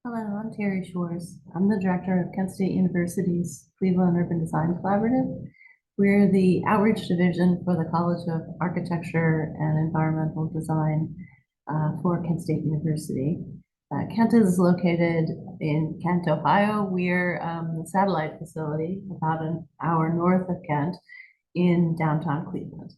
Hello, I'm Terry Schwarz. I'm the director of Kent State University's Cleveland Urban Design Collaborative. We're the outreach division for the College of Architecture and Environmental Design for Kent State University. Kent is located in Kent, Ohio. We're the satellite facility about an hour north of Kent in downtown Cleveland.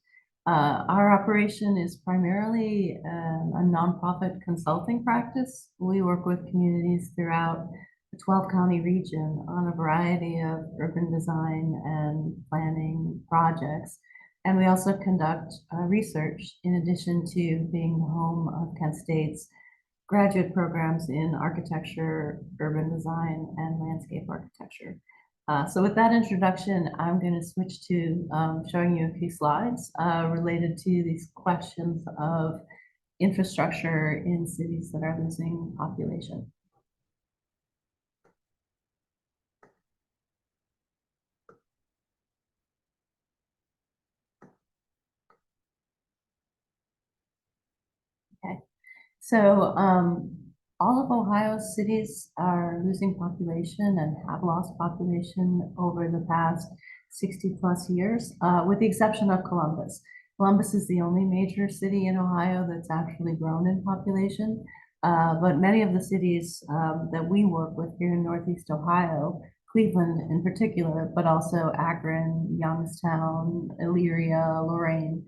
Our operation is primarily a nonprofit consulting practice. We work with communities throughout the 12-county region on a variety of urban design and planning projects. And we also conduct research in addition to being the home of Kent State's graduate programs in architecture, urban design, and landscape architecture. So with that introduction, I'm going to switch to showing you a few slides related to these questions of infrastructure in cities that are losing population. Okay, so all of Ohio's cities are losing population and have lost population over the past 60 plus years, with the exception of Columbus. Columbus is the only major city in Ohio that's actually grown in population. But many of the cities that we work with here in Northeast Ohio, Cleveland in particular, but also Akron, Youngstown, Elyria, Lorain,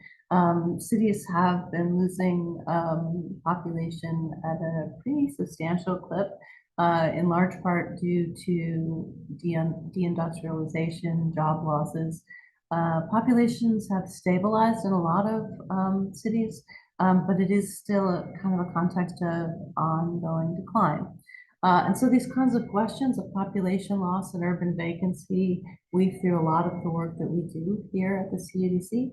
cities have been losing population at a pretty substantial clip, in large part due to deindustrialization, job losses. Populations have stabilized in a lot of cities, but it is still a kind of a context of ongoing decline. And so these kinds of questions of population loss and urban vacancy weave through a lot of the work that we do here at the CUDC.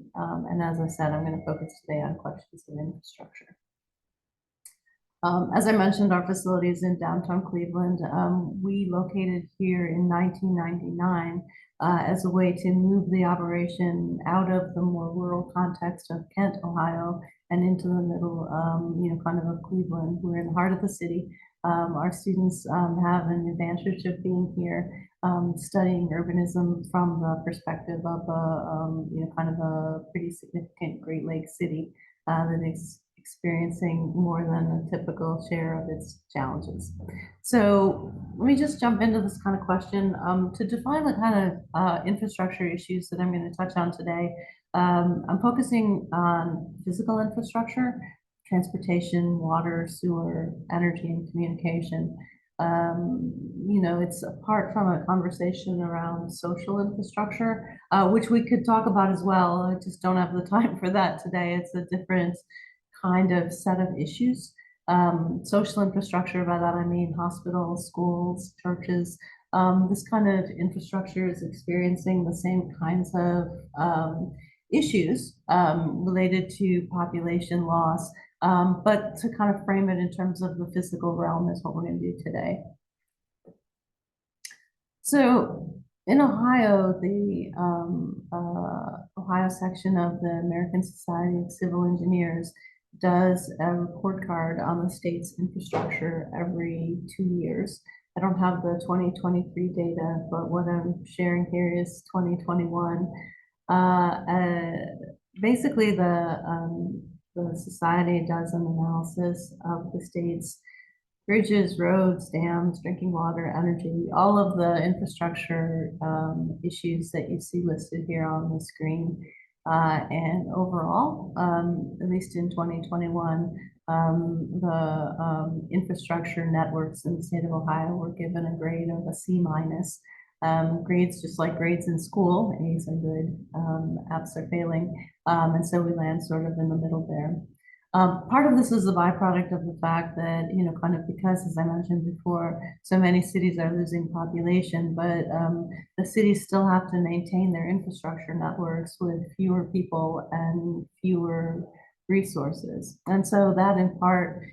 And as I said, I'm going to focus today on questions of infrastructure. As I mentioned, our facility is in downtown Cleveland. We located here in 1999 as a way to move the operation out of the more rural context of Kent, Ohio, and into the middle, kind of Cleveland. We're in the heart of the city. Our students have an advantage of being here, studying urbanism from the perspective of kind of a pretty significant Great Lakes city that is experiencing more than a typical share of its challenges. So let me just jump into this kind of question. To define the kind of infrastructure issues that I'm going to touch on today, I'm focusing on physical infrastructure, transportation, water, sewer, energy, and communication. It's apart from a conversation around social infrastructure, which we could talk about as well. I just don't have the time for that today. It's a different kind of set of issues. Social infrastructure, by that I mean hospitals, schools, churches. This kind of infrastructure is experiencing the same kinds of issues related to population loss, but to kind of frame it in terms of the physical realm is what we're going to do today. So in Ohio, the Ohio section of the American Society of Civil Engineers does a report card on the state's infrastructure every 2 years. I don't have the 2023 data, but what I'm sharing here is 2021. Basically, the society does an analysis of the state's bridges, roads, dams, drinking water, energy, all of the infrastructure issues that you see listed here on the screen. And overall, at least in 2021, the infrastructure networks in the state of Ohio were given a grade of a C-. Grades, just like grades in school, A's are good, F's are failing. And so we land sort of in the middle there. Part of this is a byproduct of the fact that, kind of because, as I mentioned before, so many cities are losing population, but the cities still have to maintain their infrastructure networks with fewer people and fewer resources. And so that in part,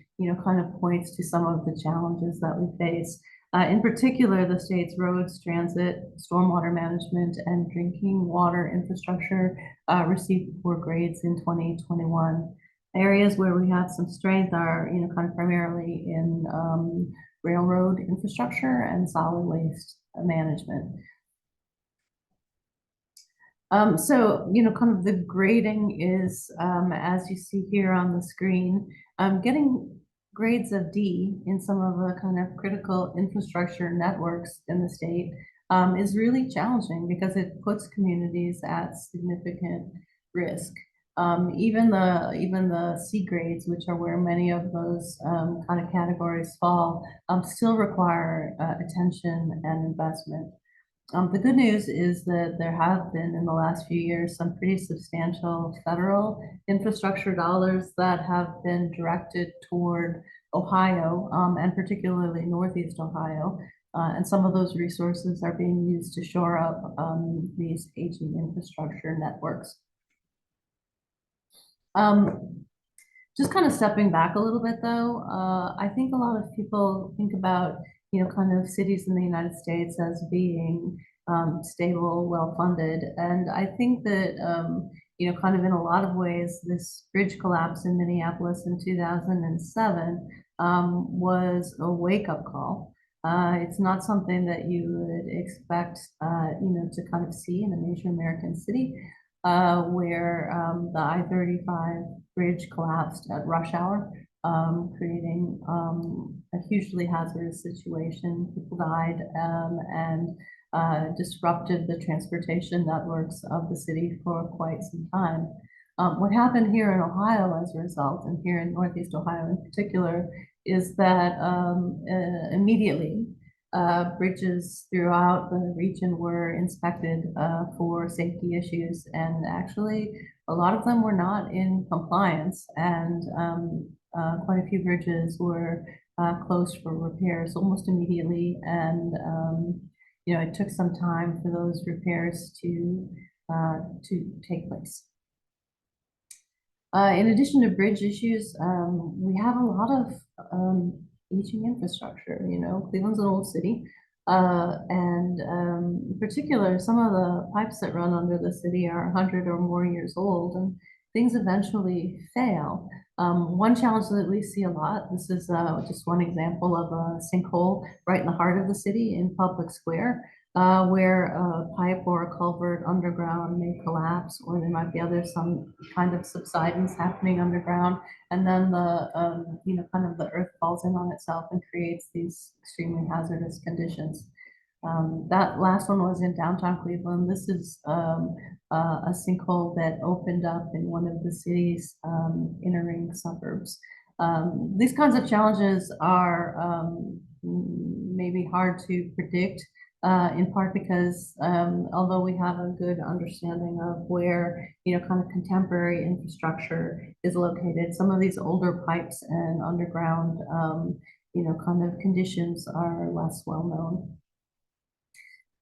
kind of points to some of the challenges that we face. In particular, the state's roads, transit, stormwater management, and drinking water infrastructure received poor grades in 2021. Areas where we have some strength are, kind of primarily in railroad infrastructure and solid waste management. So, kind of the grading is, as you see here on the screen, getting grades of D in some of the kind of critical infrastructure networks in the state is really challenging because it puts communities at significant risk. Even the C grades, which are where many of those kind of categories fall, still require attention and investment. The good news is that there have been in the last few years some pretty substantial federal infrastructure dollars that have been directed toward Ohio, and particularly Northeast Ohio. And some of those resources are being used to shore up these aging infrastructure networks. Just kind of stepping back a little bit though, I think a lot of people think about, kind of cities in the United States as being stable, well-funded. And I think that, kind of in a lot of ways, this bridge collapse in Minneapolis in 2007 was a wake-up call. It's not something that you would expect, to kind of see in a major American city where the I-35 bridge collapsed at rush hour, creating a hugely hazardous situation. People died and disrupted the transportation networks of the city for quite some time. What happened here in Ohio as a result, and here in Northeast Ohio in particular, is that immediately bridges throughout the region were inspected for safety issues, and actually a lot of them were not in compliance, and quite a few bridges were closed for repairs almost immediately, and it took some time for those repairs to take place. In addition to bridge issues, we have a lot of aging infrastructure. Cleveland's an old city, and in particular, some of the pipes that run under the city are 100 or more years old, and things eventually fail. One challenge that we see a lot, this is just one example of a sinkhole right in the heart of the city in Public Square, where a pipe or a culvert underground may collapse, or there might be some kind of subsidence happening underground, and then kind of the earth falls in on itself and creates these extremely hazardous conditions. That last one was in downtown Cleveland. This is a sinkhole that opened up in one of the city's inner ring suburbs. These kinds of challenges are maybe hard to predict, in part because although we have a good understanding of where, kind of contemporary infrastructure is located, some of these older pipes and underground, kind of conditions are less well known.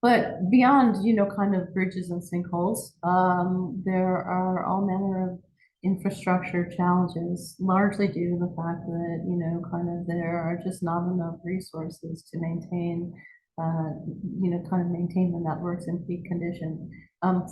But beyond, kind of bridges and sinkholes, there are all manner of infrastructure challenges, largely due to the fact that, kind of there are just not enough resources to maintain, kind of maintain the networks in peak condition.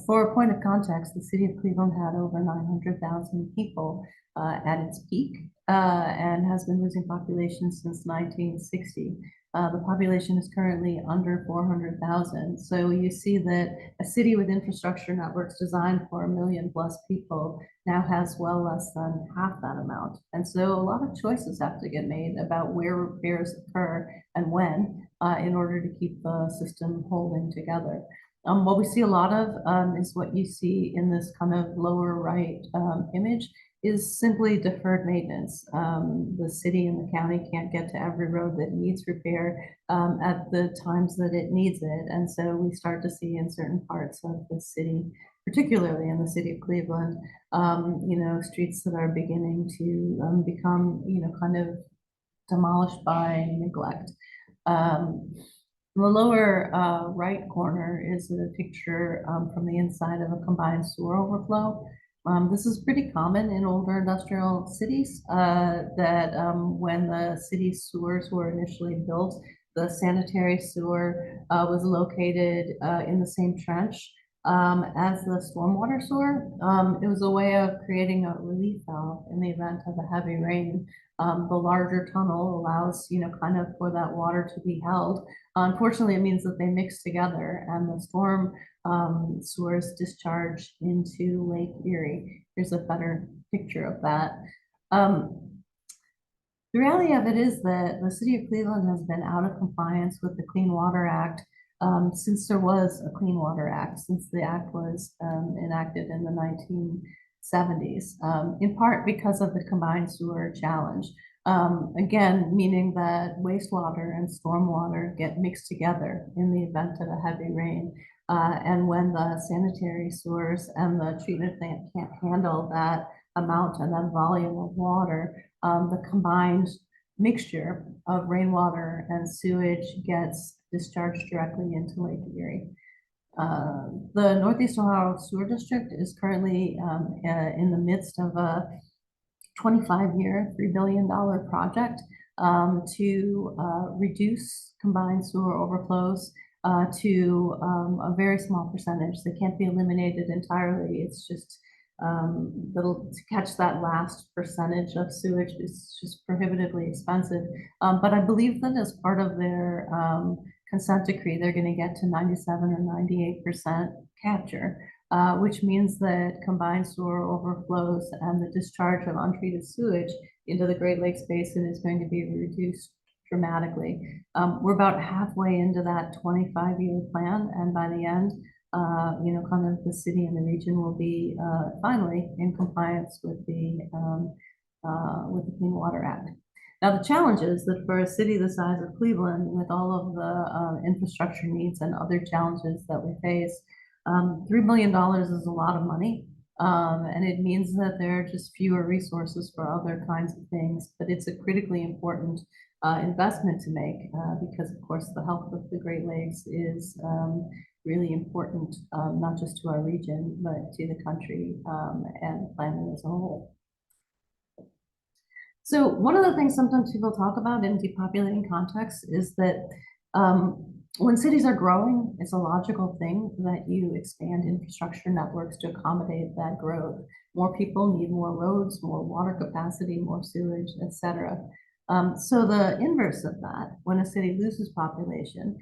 For a point of context, the city of Cleveland had over 900,000 people at its peak and has been losing population since 1960. The population is currently under 400,000. So you see that a city with infrastructure networks designed for 1 million plus people now has well less than half that amount. And so a lot of choices have to get made about where repairs occur and when in order to keep the system holding together. What we see a lot of is what you see in this kind of lower right image is simply deferred maintenance. The city and the county can't get to every road that needs repair at the times that it needs it. And so we start to see in certain parts of the city, particularly in the city of Cleveland, streets that are beginning to become, kind of demolished by neglect. The lower right corner is a picture from the inside of a combined sewer overflow. This is pretty common in older industrial cities that when the city's sewers were initially built, the sanitary sewer was located in the same trench as the stormwater sewer. It was a way of creating a relief valve in the event of a heavy rain. The larger tunnel allows, kind of for that water to be held. Unfortunately, it means that they mix together and the storm sewers discharge into Lake Erie. Here's a better picture of that. The reality of it is that the city of Cleveland has been out of compliance with the Clean Water Act since there was a Clean Water Act, since the act was enacted in the 1970s, in part because of the combined sewer challenge. Again, meaning that wastewater and stormwater get mixed together in the event of a heavy rain. And when the sanitary sewers and the treatment plant can't handle that amount and that volume of water, the combined mixture of rainwater and sewage gets discharged directly into Lake Erie. The Northeast Ohio Sewer District is currently in the midst of a 25-year, $3 billion project to reduce combined sewer overflows to a very small percentage. They can't be eliminated entirely. It's just to catch that last percentage of sewage is just prohibitively expensive. But I believe that as part of their consent decree, they're going to get to 97 or 98% capture, which means that combined sewer overflows and the discharge of untreated sewage into the Great Lakes Basin is going to be reduced dramatically. We're about halfway into that 25-year plan, and by the end, kind of the city and the region will be finally in compliance with the Clean Water Act. Now, the challenge is that for a city the size of Cleveland, with all of the infrastructure needs and other challenges that we face, $3 million is a lot of money. And it means that there are just fewer resources for other kinds of things, but it's a critically important investment to make because, of course, the health of the Great Lakes is really important, not just to our region, but to the country and the planet as a whole. So one of the things sometimes people talk about in depopulating context is that when cities are growing, it's a logical thing that you expand infrastructure networks to accommodate that growth. More people need more roads, more water capacity, more sewage, etc. So the inverse of that, when a city loses population,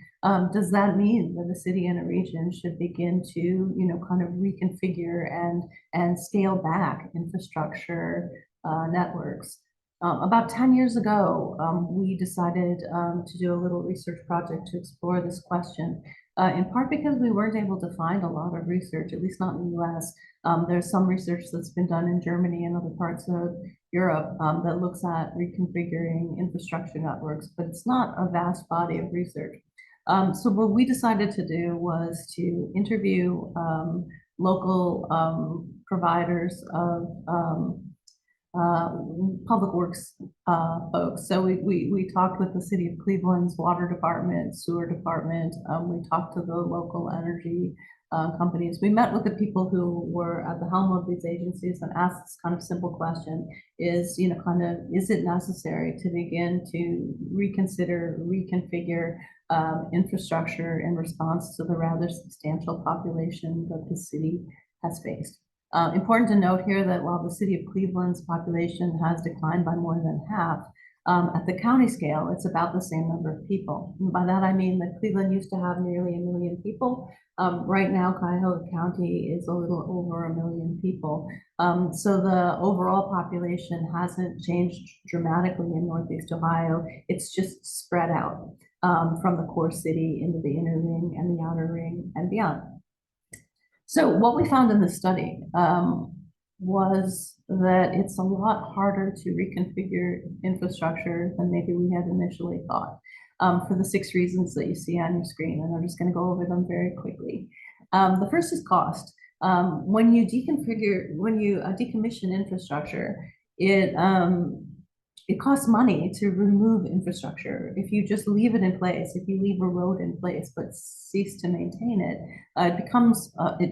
does that mean that a city and a region should begin to, kind of reconfigure and scale back infrastructure networks? About 10 years ago, we decided to do a little research project to explore this question, in part because we weren't able to find a lot of research, at least not in the US. There's some research that's been done in Germany and other parts of Europe that looks at reconfiguring infrastructure networks, but it's not a vast body of research. So what we decided to do was to interview local providers of public works folks. So we talked with the city of Cleveland's water department, sewer department. We talked to the local energy companies. We met with the people who were at the helm of these agencies and asked this kind of simple question: is is it necessary to begin to reconsider, reconfigure infrastructure in response to the rather substantial population that the city has faced? Important to note here that while the city of Cleveland's population has declined by more than half, at the county scale, it's about the same number of people. And by that, I mean that Cleveland used to have nearly 1 million people. Right now, Cuyahoga County is a little over 1 million people. So the overall population hasn't changed dramatically in Northeast Ohio. It's just spread out from the core city into the inner ring and the outer ring and beyond. So what we found in this study was that it's a lot harder to reconfigure infrastructure than maybe we had initially thought, for the 6 reasons that you see on your screen, and I'm just going to go over them very quickly. The first is cost. When you decommission infrastructure, it costs money to remove infrastructure. If you just leave it in place, if you leave a road in place but cease to maintain it, it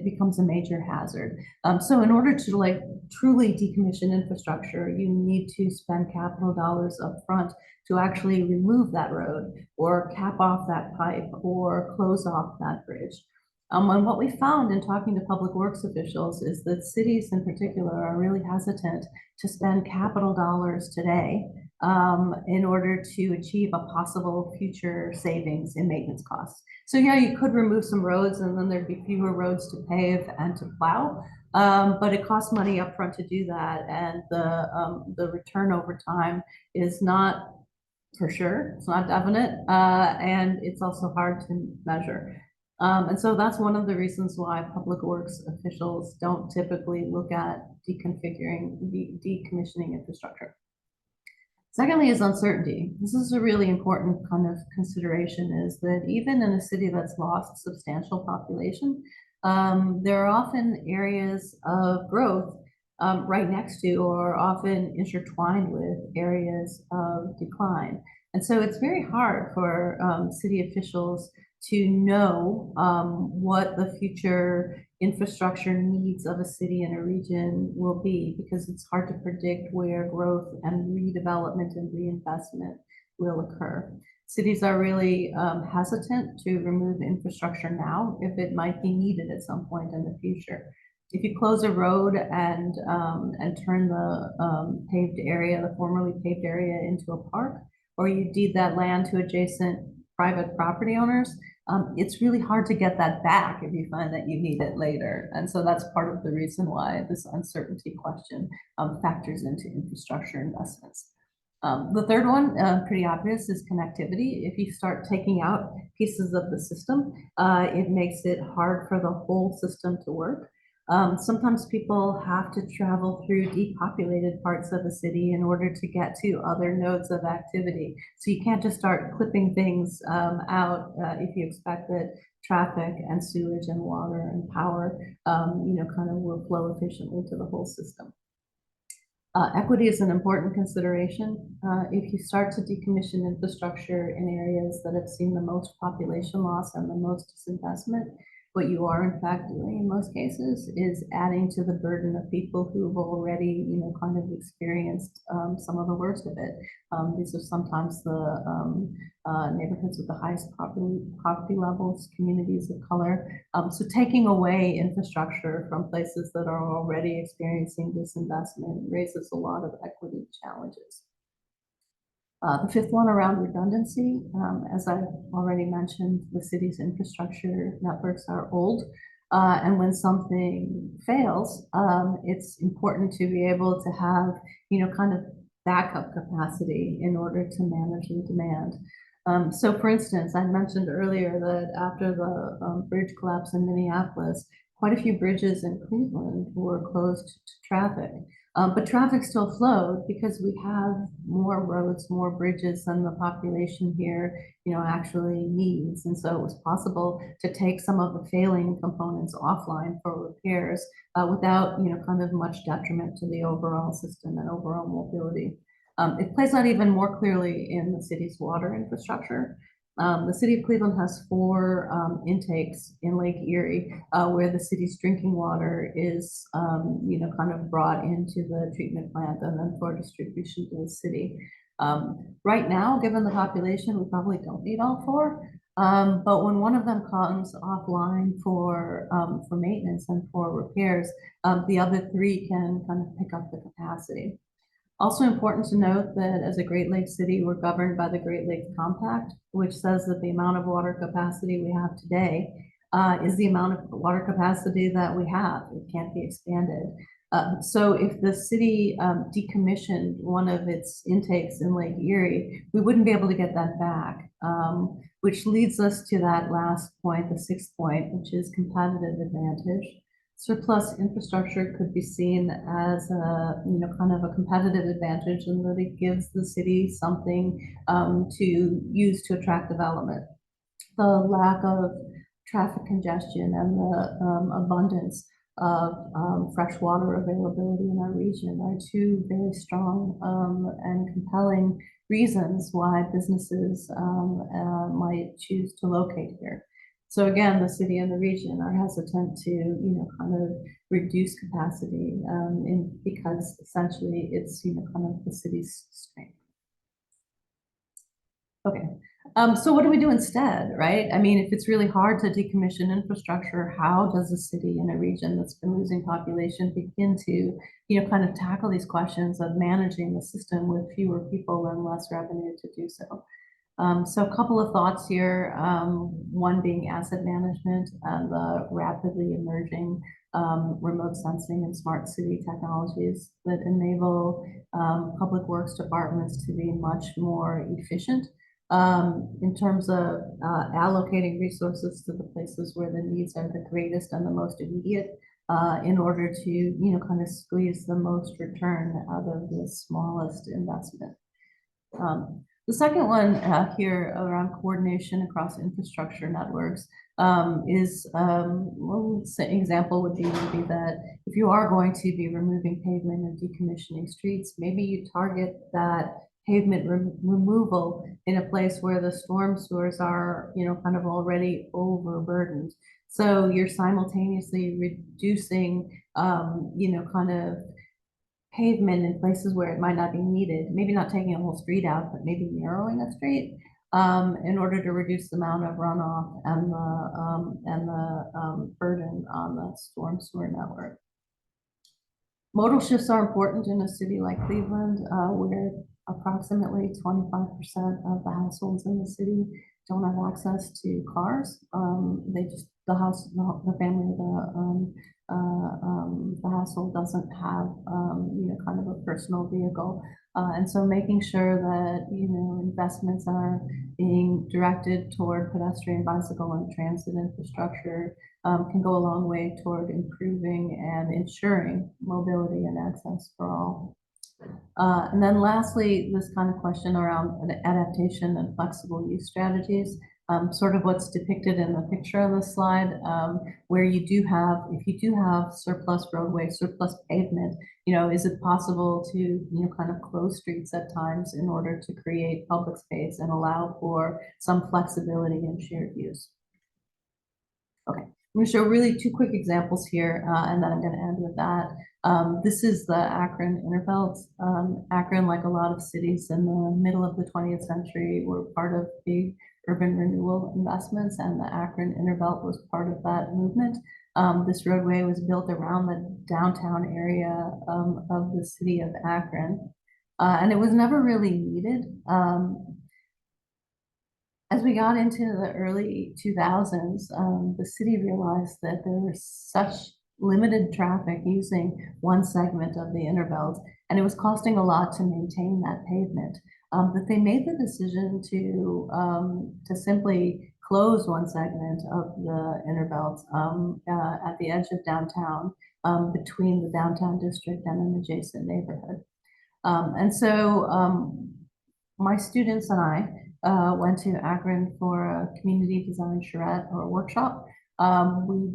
becomes a major hazard. So in order to truly decommission infrastructure, you need to spend capital dollars up front to actually remove that road or cap off that pipe or close off that bridge. And what we found in talking to public works officials is that cities in particular are really hesitant to spend capital dollars today in order to achieve a possible future savings in maintenance costs. So yeah, you could remove some roads and then there'd be fewer roads to pave and to plow. But it costs money upfront to do that, and the return over time is not for sure. It's not definite, and it's also hard to measure. And so that's one of the reasons why public works officials don't typically look at decommissioning infrastructure. Secondly is uncertainty. This is a really important kind of consideration, is that even in a city that's lost substantial population, there are often areas of growth right next to or often intertwined with areas of decline. And so it's very hard for city officials to know what the future infrastructure needs of a city and a region will be, because it's hard to predict where growth and redevelopment and reinvestment will occur. Cities are really hesitant to remove infrastructure now if it might be needed at some point in the future. If you close a road and turn the paved area, the formerly paved area, into a park, or you deed that land to adjacent private property owners, it's really hard to get that back if you find that you need it later. And so that's part of the reason why this uncertainty question factors into infrastructure investments. The third one, pretty obvious, is connectivity. If you start taking out pieces of the system, it makes it hard for the whole system to work. Sometimes people have to travel through depopulated parts of the city in order to get to other nodes of activity. So you can't just start clipping things out if you expect that traffic and sewage and water and power, kind of will flow efficiently to the whole system. Equity is an important consideration. If you start to decommission infrastructure in areas that have seen the most population loss and the most disinvestment, what you are in fact doing in most cases is adding to the burden of people who've already, kind of experienced some of the worst of it. These are sometimes the neighborhoods with the highest poverty levels, communities of color. So taking away infrastructure from places that are already experiencing disinvestment raises a lot of equity challenges. The fifth one around redundancy, as I've already mentioned, the city's infrastructure networks are old, and when something fails, it's important to be able to have, kind of backup capacity in order to manage the demand. So for instance, I mentioned earlier that after the bridge collapse in Minneapolis, quite a few bridges in Cleveland were closed to traffic. But traffic still flowed because we have more roads, more bridges than the population here, actually needs. And so it was possible to take some of the failing components offline for repairs without, kind of much detriment to the overall system and overall mobility. It plays out even more clearly in the city's water infrastructure. The city of Cleveland has 4 intakes in Lake Erie where the city's drinking water is, kind of brought into the treatment plant and then for distribution to the city. Right now, given the population, we probably don't need all 4. But when one of them comes offline for maintenance and for repairs, the other 3 can kind of pick up the capacity. Also important to note that as a Great Lakes city, we're governed by the Great Lakes Compact, which says that the amount of water capacity we have today is the amount of water capacity that we have. It can't be expanded. So if the city decommissioned one of its intakes in Lake Erie, we wouldn't be able to get that back, which leads us to that last point, the 6th point, which is competitive advantage. Surplus infrastructure could be seen as a, kind of a competitive advantage in that it gives the city something to use to attract development. The lack of traffic congestion and the abundance of fresh water availability in our region are 2 very strong and compelling reasons why businesses might choose to locate here. So again, the city and the region are hesitant to, kind of reduce capacity because essentially it's, kind of the city's strength. Okay, So what do we do instead, right? I mean, if it's really hard to decommission infrastructure, how does a city in a region that's been losing population begin to, kind of tackle these questions of managing the system with fewer people and less revenue to do so? So a couple of thoughts here. One being asset management and the rapidly emerging remote sensing and smart city technologies that enable public works departments to be much more efficient in terms of allocating resources to the places where the needs are the greatest and the most immediate in order to, kind of squeeze the most return out of the smallest investment. The second one here around coordination across infrastructure networks is one example would be maybe that if you are going to be removing pavement and decommissioning streets, maybe you target that pavement removal in a place where the storm sewers are, kind of already overburdened. So you're simultaneously reducing, kind of pavement in places where it might not be needed, maybe not taking a whole street out, but maybe narrowing a street in order to reduce the amount of runoff and the burden on the storm sewer network. Modal shifts are important in a city like Cleveland, where approximately 25% of the households in the city don't have access to cars. The family, the household doesn't have, kind of a personal vehicle. And so making sure that, investments are being directed toward pedestrian, bicycle, and transit infrastructure can go a long way toward improving and ensuring mobility and access for all. And then lastly, this kind of question around adaptation and flexible use strategies, sort of what's depicted in the picture on this slide, where if you do have surplus roadway, surplus pavement, is it possible to, kind of close streets at times in order to create public space and allow for some flexibility in shared use? Okay, I'm going to show really two quick examples here, and then I'm going to end with that. This is the Akron Interbelt. Akron, like a lot of cities in the middle of the 20th century, were part of big urban renewal investments, and the Akron Interbelt was part of that movement. This roadway was built around the downtown area of the city of Akron, and it was never really needed. As we got into the early 2000s, the city realized that there was such limited traffic using one segment of the Interbelt, and it was costing a lot to maintain that pavement, that they made the decision to simply close one segment of the Interbelt at the edge of downtown, between the downtown district and an adjacent neighborhood. And so my students and I went to Akron for a community design charrette or workshop. We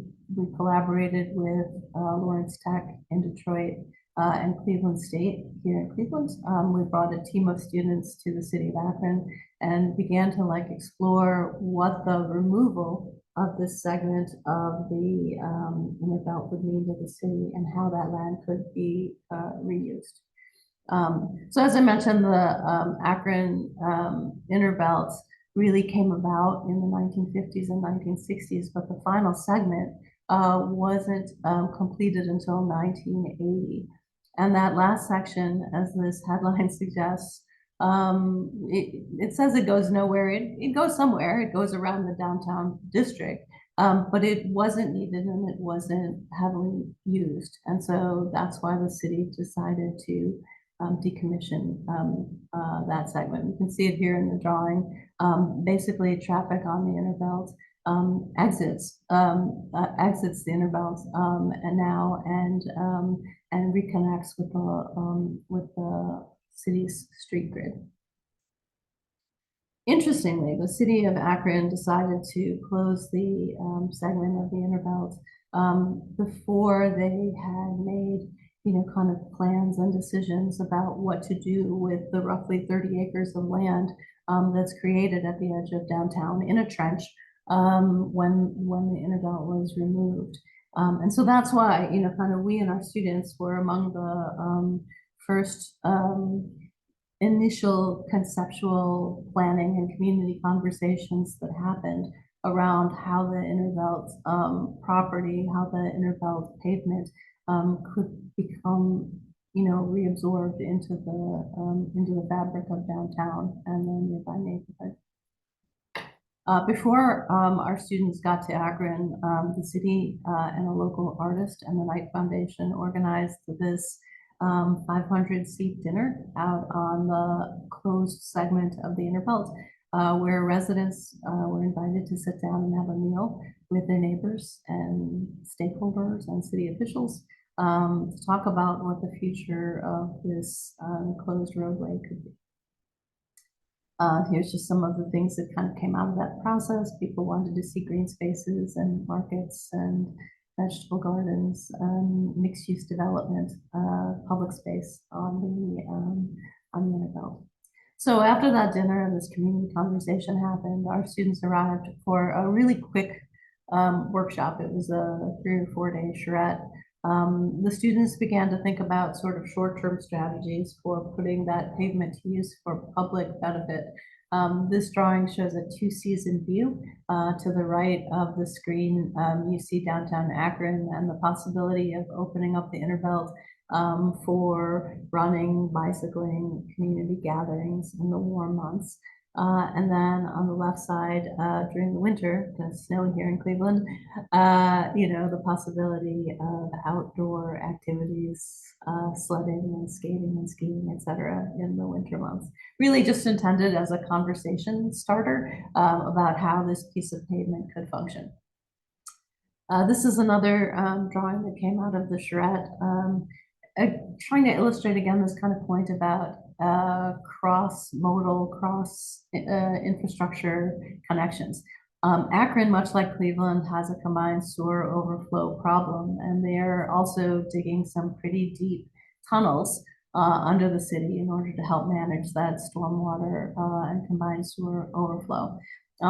collaborated with Lawrence Tech in Detroit and Cleveland State here in Cleveland. We brought a team of students to the city of Akron and began to explore what the removal of this segment of the Interbelt would mean to the city and how that land could be reused. So as I mentioned, the Akron Interbelt really came about in the 1950s and 1960s, but the final segment wasn't completed until 1980. And that last section, as this headline suggests, it says it goes nowhere. It goes somewhere. It goes around the downtown district. But it wasn't needed and it wasn't heavily used. And so that's why the city decided to decommission that segment. You can see it here in the drawing. Basically, traffic on the Interbelt exits the Interbelt and reconnects with the city's street grid. Interestingly, the city of Akron decided to close the segment of the Interbelt before they had made kind of plans and decisions about what to do with the roughly 30 acres of land that's created at the edge of downtown in a trench when the Interbelt was removed. And so that's why, kind of we and our students were among the first initial conceptual planning and community conversations that happened around how the inner belt property, how the inner belt pavement could become, reabsorbed into the fabric of downtown and the nearby neighborhood. Before our students got to Akron, the city and a local artist and the Knight Foundation organized this 500-seat dinner out on the closed segment of the Inner Belt, where residents were invited to sit down and have a meal with their neighbors and stakeholders and city officials to talk about what the future of this closed roadway could be. Here's just some of the things that kind of came out of that process. People wanted to see green spaces and markets and vegetable gardens, mixed-use development, public space on the Inner Belt. So after that dinner and this community conversation happened, our students arrived for a really quick workshop. It was a 3 or 4 day charrette. The students began to think about sort of short-term strategies for putting that pavement to use for public benefit. This drawing shows a 2-season view. To the right of the screen, you see downtown Akron and the possibility of opening up the Inner Belt for running, bicycling, community gatherings in the warm months. And then on the left side, during the winter, because it's snowy here in Cleveland, the possibility of outdoor activities, sledding and skating and skiing, etc., in the winter months. Really just intended as a conversation starter about how this piece of pavement could function. This is another drawing that came out of the charrette, trying to illustrate again this kind of point about cross-modal, cross-infrastructure connections. Akron, much like Cleveland, has a combined sewer overflow problem, and they're also digging some pretty deep tunnels under the city in order to help manage that stormwater and combined sewer overflow.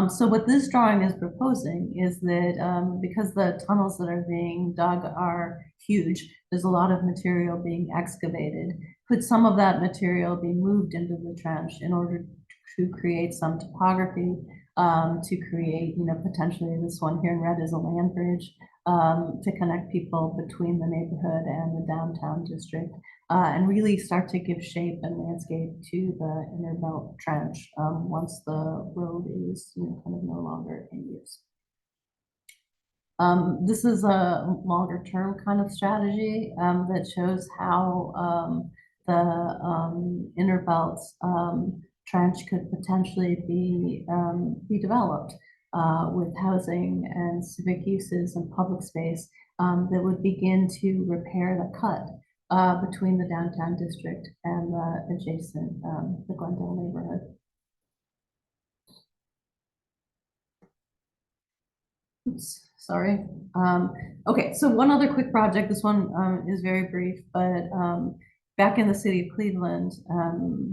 So what this drawing is proposing is that because the tunnels that are being dug are huge, there's a lot of material being excavated. Could some of that material be moved into the trench in order to create some topography, to create, potentially this one here in red is a land bridge to connect people between the neighborhood and the downtown district, and really start to give shape and landscape to the Inner Belt trench once the road is, kind of no longer in use. This is a longer term kind of strategy that shows how the Inner Belt trench could potentially be developed with housing and civic uses and public space that would begin to repair the cut between the downtown district and the adjacent, the Glendale neighborhood. Oops, sorry. Okay, so one other quick project. This one is very brief, but back in the city of Cleveland,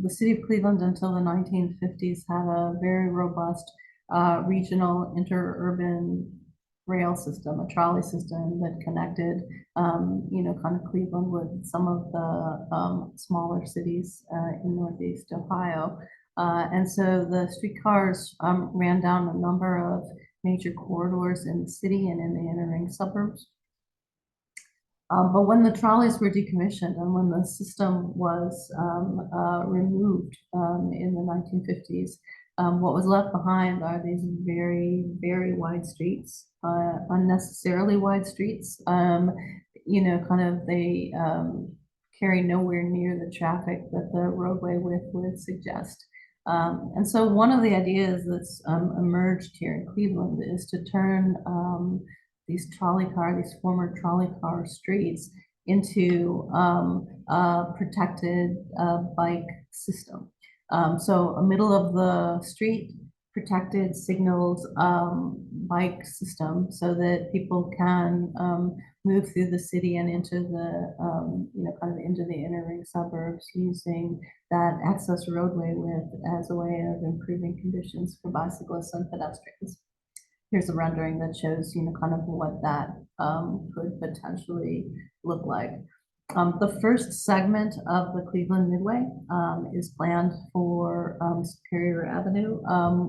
the city of Cleveland until the 1950s had a very robust regional interurban rail system, a trolley system that connected, kind of Cleveland with some of the smaller cities in Northeast Ohio. And so the streetcars ran down a number of major corridors in the city and in the inner ring suburbs. But when the trolleys were decommissioned and when the system was removed in the 1950s, what was left behind are these very, very wide streets, unnecessarily wide streets. They carry nowhere near the traffic that the roadway width would suggest. And so one of the ideas that's emerged here in Cleveland is to turn these former trolley car streets into a protected bike system. So a middle of the street, protected signals bike system so that people can move through the city and into the, kind of into the inner ring suburbs using that access roadway width as a way of improving conditions for bicyclists and pedestrians. Here's a rendering that shows, kind of what that could potentially look like. The first segment of the Cleveland Midway is planned for Superior Avenue,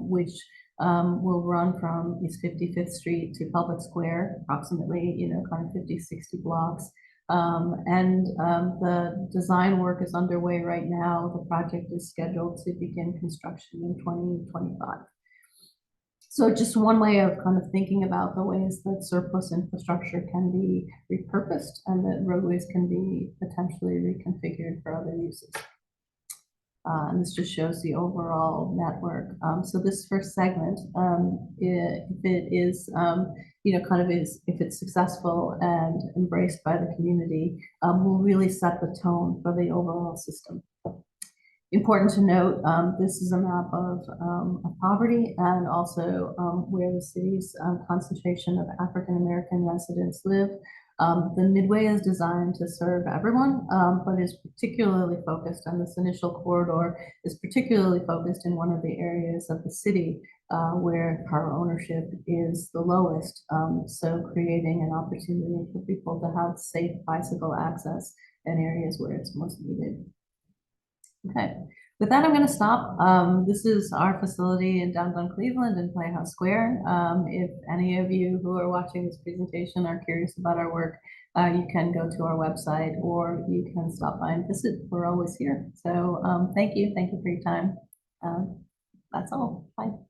which will run from East 55th Street to Public Square, approximately, kind of 50, 60 blocks. The design work is underway right now. The project is scheduled to begin construction in 2025. So just one way of kind of thinking about the ways that surplus infrastructure can be repurposed and that roadways can be potentially reconfigured for other uses. And this just shows the overall network. So this first segment, if it is, if it's successful and embraced by the community, will really set the tone for the overall system. Important to note, this is a map of poverty and also where the city's concentration of African American residents live. The Midway is designed to serve everyone, but is particularly focused on this initial corridor, is particularly focused in one of the areas of the city where car ownership is the lowest. So creating an opportunity for people to have safe bicycle access in areas where it's most needed. Okay, with that, I'm going to stop. This is our facility in downtown Cleveland in Playhouse Square. If any of you who are watching this presentation are curious about our work, you can go to our website or you can stop by and visit. We're always here. So thank you. Thank you for your time. That's all. Bye.